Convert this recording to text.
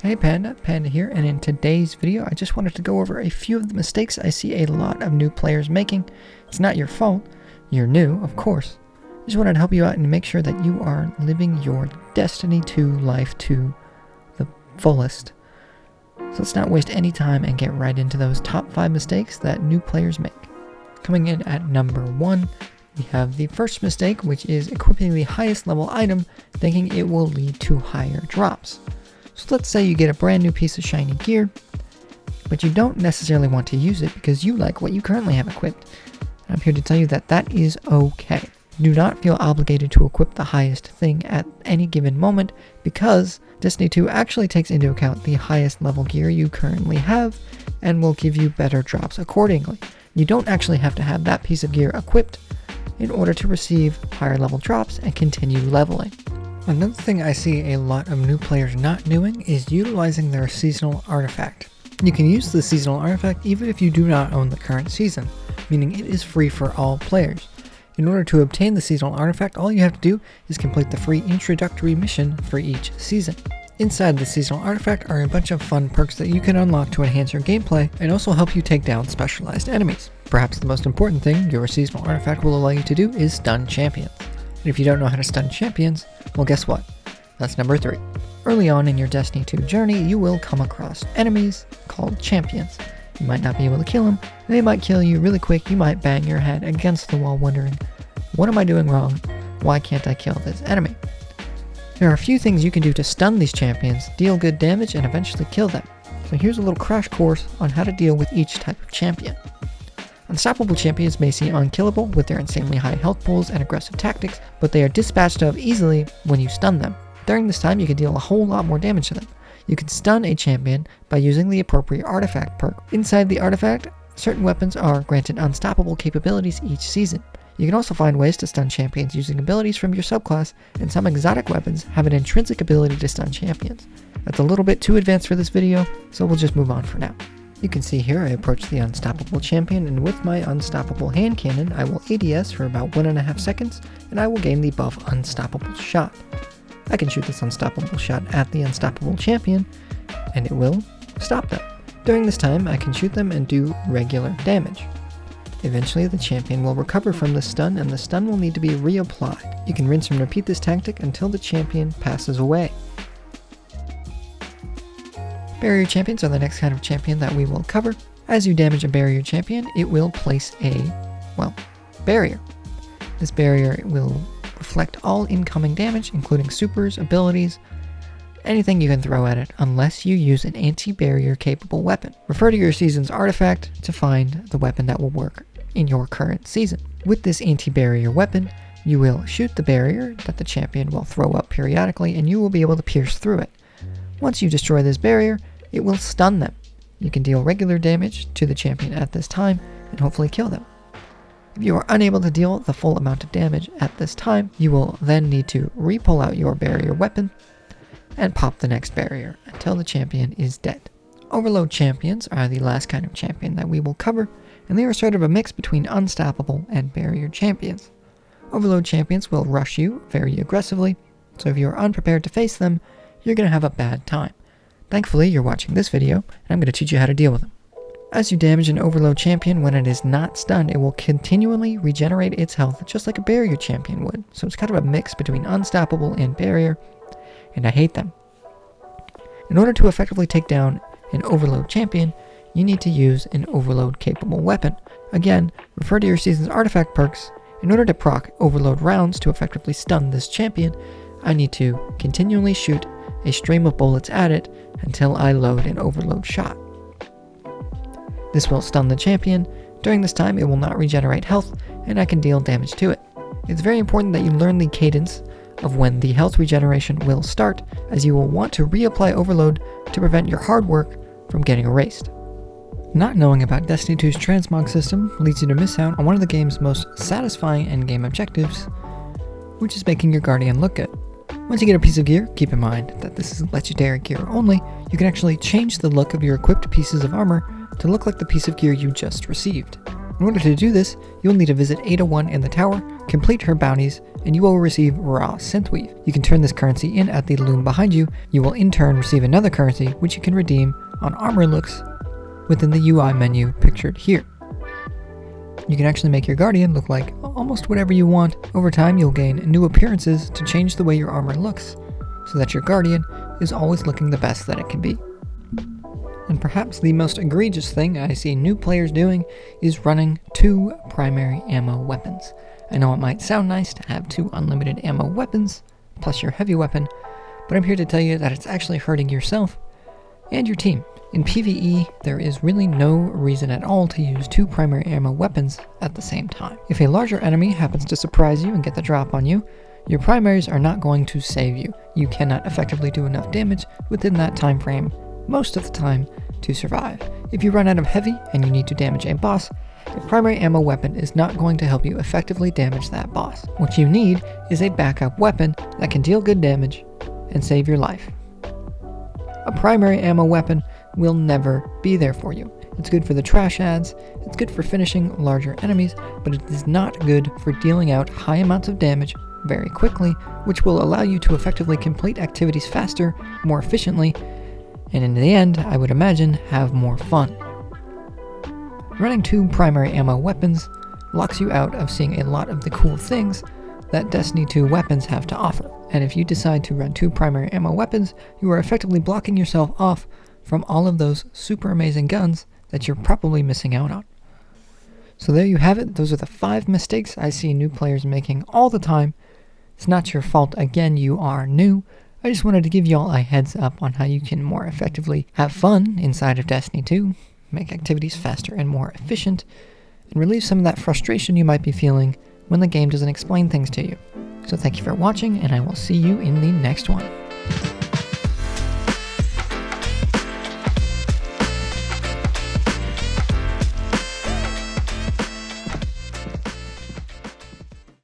Hey Panda here, and in today's video I just wanted to go over a few of the mistakes I see a lot of new players making. It's not your fault, you're new, of course. I just wanted to help you out and make sure that you are living your Destiny 2 life to the fullest. So let's not waste any time and get right into those top 5 mistakes that new players make. Coming in at number 1, we have the first mistake, which is equipping the highest level item thinking it will lead to higher drops. So let's say you get a brand new piece of shiny gear, but you don't necessarily want to use it because you like what you currently have equipped. I'm here to tell you that that is okay. Do not feel obligated to equip the highest thing at any given moment because Destiny 2 actually takes into account the highest level gear you currently have and will give you better drops accordingly. You don't actually have to have that piece of gear equipped in order to receive higher level drops and continue leveling. Another thing I see a lot of new players not doing is utilizing their seasonal artifact. You can use the seasonal artifact even if you do not own the current season, meaning it is free for all players. In order to obtain the seasonal artifact, all you have to do is complete the free introductory mission for each season. Inside the seasonal artifact are a bunch of fun perks that you can unlock to enhance your gameplay and also help you take down specialized enemies. Perhaps the most important thing your seasonal artifact will allow you to do is stun champions. And if you don't know how to stun champions, well guess what? That's number 3. Early on in your Destiny 2 journey, you will come across enemies called champions. You might not be able to kill them, they might kill you really quick, you might bang your head against the wall wondering, what am I doing wrong? Why can't I kill this enemy? There are a few things you can do to stun these champions, deal good damage, and eventually kill them. So here's a little crash course on how to deal with each type of champion. Unstoppable champions may seem unkillable with their insanely high health pools and aggressive tactics, but they are dispatched of easily when you stun them. During this time, you can deal a whole lot more damage to them. You can stun a champion by using the appropriate artifact perk. Inside the artifact, certain weapons are granted unstoppable capabilities each season. You can also find ways to stun champions using abilities from your subclass, and some exotic weapons have an intrinsic ability to stun champions. That's a little bit too advanced for this video, so we'll just move on for now. You can see here I approach the unstoppable champion, and with my unstoppable hand cannon I will ADS for about 1.5 seconds and I will gain the buff unstoppable shot. I can shoot this unstoppable shot at the unstoppable champion and it will stop them. During this time I can shoot them and do regular damage. Eventually the champion will recover from the stun and the stun will need to be reapplied. You can rinse and repeat this tactic until the champion passes away. Barrier champions are the next kind of champion that we will cover. As you damage a barrier champion, it will place a, barrier. This barrier will reflect all incoming damage, including supers, abilities, anything you can throw at it, unless you use an anti-barrier capable weapon. Refer to your season's artifact to find the weapon that will work in your current season. With this anti-barrier weapon, you will shoot the barrier that the champion will throw up periodically, and you will be able to pierce through it. Once you destroy this barrier, it will stun them. You can deal regular damage to the champion at this time and hopefully kill them. If you are unable to deal the full amount of damage at this time, you will then need to re-pull out your barrier weapon and pop the next barrier until the champion is dead. Overload champions are the last kind of champion that we will cover, and they are sort of a mix between unstoppable and barrier champions. Overload champions will rush you very aggressively, so if you are unprepared to face them, you're going to have a bad time. Thankfully, you're watching this video, and I'm going to teach you how to deal with them. As you damage an overload champion, when it is not stunned, it will continually regenerate its health just like a barrier champion would. So it's kind of a mix between unstoppable and barrier, and I hate them. In order to effectively take down an overload champion, you need to use an overload capable weapon. Again, refer to your season's artifact perks. In order to proc overload rounds to effectively stun this champion, I need to continually shoot a stream of bullets at it until I load an overload shot. This will stun the champion. During this time it will not regenerate health and I can deal damage to it. It's very important that you learn the cadence of when the health regeneration will start, as you will want to reapply overload to prevent your hard work from getting erased. Not knowing about Destiny 2's Transmog System leads you to miss out on one of the game's most satisfying endgame objectives, which is making your Guardian look good. Once you get a piece of gear, keep in mind that this is legendary gear only, you can actually change the look of your equipped pieces of armor to look like the piece of gear you just received. In order to do this, you'll need to visit Ada 1 in the tower, complete her bounties, and you will receive raw synthweave. You can turn this currency in at the loom behind you. You will in turn receive another currency which you can redeem on armor looks within the UI menu pictured here. You can actually make your guardian look like almost whatever you want. Over time, you'll gain new appearances to change the way your armor looks, so that your guardian is always looking the best that it can be. And perhaps the most egregious thing I see new players doing is running 2 primary ammo weapons. I know it might sound nice to have 2 unlimited ammo weapons, plus your heavy weapon, but I'm here to tell you that it's actually hurting yourself and your team. In PvE, there is really no reason at all to use 2 primary ammo weapons at the same time. If a larger enemy happens to surprise you and get the drop on you, your primaries are not going to save you. You cannot effectively do enough damage within that time frame most of the time to survive. If you run out of heavy and you need to damage a boss, a primary ammo weapon is not going to help you effectively damage that boss. What you need is a backup weapon that can deal good damage and save your life. A primary ammo weapon will never be there for you. It's good for the trash ads, it's good for finishing larger enemies, but it is not good for dealing out high amounts of damage very quickly, which will allow you to effectively complete activities faster, more efficiently, and in the end, I would imagine, have more fun. Running 2 primary ammo weapons locks you out of seeing a lot of the cool things that Destiny 2 weapons have to offer. And if you decide to run 2 primary ammo weapons, you are effectively blocking yourself off from all of those super amazing guns that you're probably missing out on. So there you have it. Those are the 5 mistakes I see new players making all the time. It's not your fault. Again, you are new. I just wanted to give you all a heads up on how you can more effectively have fun inside of Destiny 2, make activities faster and more efficient, and relieve some of that frustration you might be feeling when the game doesn't explain things to you. So thank you for watching, and I will see you in the next one.